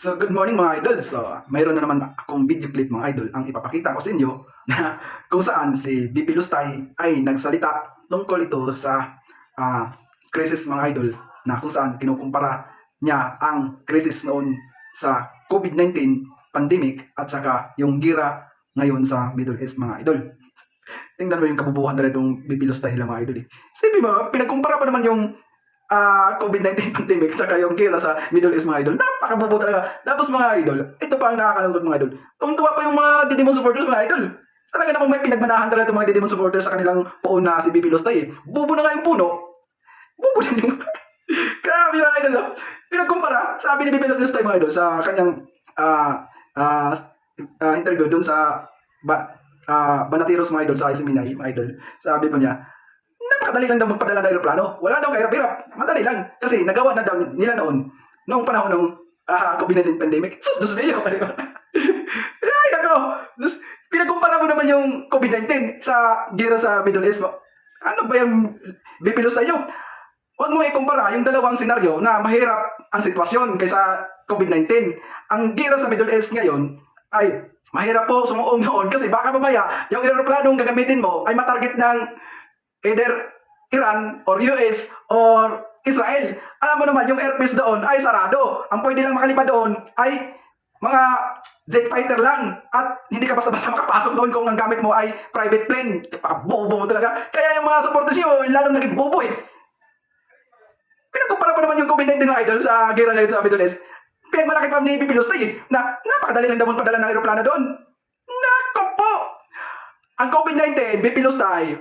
So, good morning mga idol. So, mayroon na naman akong video clip mga idol ang ipapakita ko sa inyo na kung saan si BP Lustay ay nagsalita tungkol ito sa crisis mga idol na kung saan kinukumpara niya ang crisis noon sa COVID-19 pandemic at saka yung gira ngayon sa Middle East mga idol. Tingnan mo yung kabubuhan na itong BP Lustay nila mga idol eh. Sabi mo, pinagkumpara pa naman yung COVID-19 pandemic tsaka yung gera sa Middle East mga idol. Napakabubo talaga. Tapos mga idol, ito pa ang nakakalungkot mga idol. Tuwang-tuwa pa yung mga Didimon supporters mga idol. Talaga namang may pinagmanahan talaga itong mga Didimon supporters sa kanilang poon na si BP Lustay eh. Bubo na nga yung puno. Bubo din yung... Grabe mga idol. No? Pinagkumpara, sabi ni BP Lustay mga idol sa kanyang interview dun sa Banatiros mga idol sa Isiminay mga idol. Sabi po niya, napakadali lang daw magpadala ng aeroplano. Wala daw kahirap-hirap. Madali lang. Kasi nagawa na daw nila noong panahon ng COVID-19 pandemic. Sus, Diyos niyo. Ay, nako. Pinagkumpara mo naman yung COVID-19 sa gira sa Middle East. Ano ba yung bipilos tayo? Huwag mo ikumpara yung dalawang senaryo na mahirap ang sitwasyon kaysa COVID-19. Ang gira sa Middle East ngayon ay mahirap po sumuong doon kasi baka mamaya yung aeroplanong gagamitin mo ay matarget ng either Iran or US or Israel. Alam mo naman, yung airbase doon ay sarado. Ang pwede lang makalipad doon ay mga jet fighter lang. At hindi ka basta-basta makapasok doon kung ang gamit mo ay private plane. Bobo mo talaga. Kaya yung mga supporters nyo, lalong naging bobo eh. Pinagkumpara pa naman yung COVID-19 ng idol sa gera ngayon sa Middle East. Pinagmalaki pa ni BP Lustay eh, na napakadali lang daw padala ng aeroplano doon. Nako po! Ang COVID-19, BP Lustay,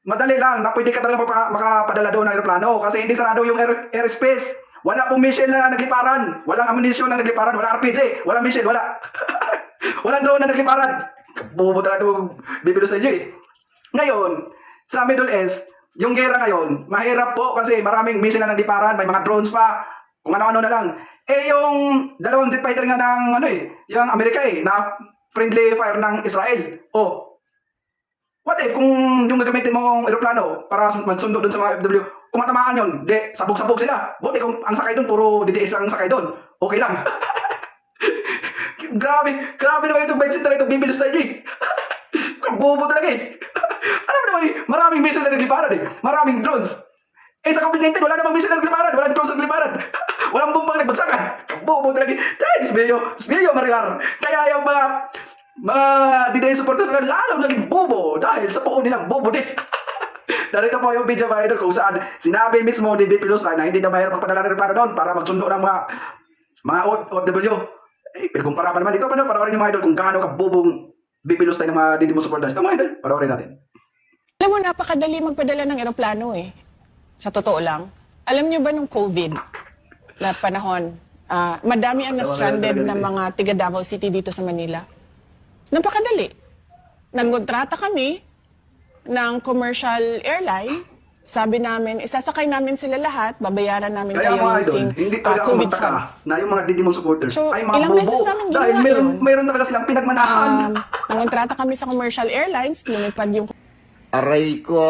madali lang na pwede ka talaga makapadala doon ng aeroplano kasi hindi sarado yung airspace. Wala pong missile na nagliparan. Walang ammunition na nagliparan. Wala RPG. Wala missile. Wala. Walang drone na nagliparan. Bobo talaga ito. Bibilo sa inyo eh. Ngayon, sa Middle East, yung gera ngayon, mahirap po kasi maraming missile na nagliparan. May mga drones pa. Kung ano-ano na lang. Eh yung dalawang jet fighter nga ng yung Amerika eh, na friendly fire ng Israel. Oh, what if kung yung gagamitin mong aeroplano para magsundo doon sa mga FW, kung matamaan yun, di, sabog-sabog sila. Buti kung ang sakay doon, puro DDS ang sakay doon. Okay lang. grabe naman itong mindset na ito, bibilos tayo eh. Bobo talaga eh. Alam mo naman eh, maraming missile na nagliparan eh. Maraming drones. Eh sa COVID-19, wala namang missile na nagliparan. Walang drones na nagliparan. Walang bumbang nagbagsakan. Bobo talaga eh. Dahil, Diyos Mio, Maricar. Kaya yung mga DDS supporters na lalo naging bobo dahil sa poon nilang bobo din. Narito po yung video mga idol kung saan sinabi mismo ni BP Lustay na hindi na mahirap magpadala ng aeroplano doon para magsundo ng mga OFW. Eh, pinagkumpara pa naman dito. Panoorin yung mga idol kung gaano ka bobong BP Lustay ng mga Didimon supporters. Ito mga idol, panoorin natin. Alam mo, napakadali magpadala ng aeroplano eh. Sa totoo lang. Alam niyo ba nung COVID na panahon, madami ang na-stranded ng mga tiga Davao City dito sa Manila. Napakadali. Nagkontrata kami ng commercial airline. Sabi namin, isasakay namin sila lahat, babayaran namin Kaya kayo mga idol, using hindi talaga ako COVID magtaka funds. na yung mga Didimon supporters So, ay mga ilang beses bobo. namin Dahil ginawa meron talaga silang pinagmanahan. Nangontrata kami sa commercial airlines, lumipad yung Aray ko!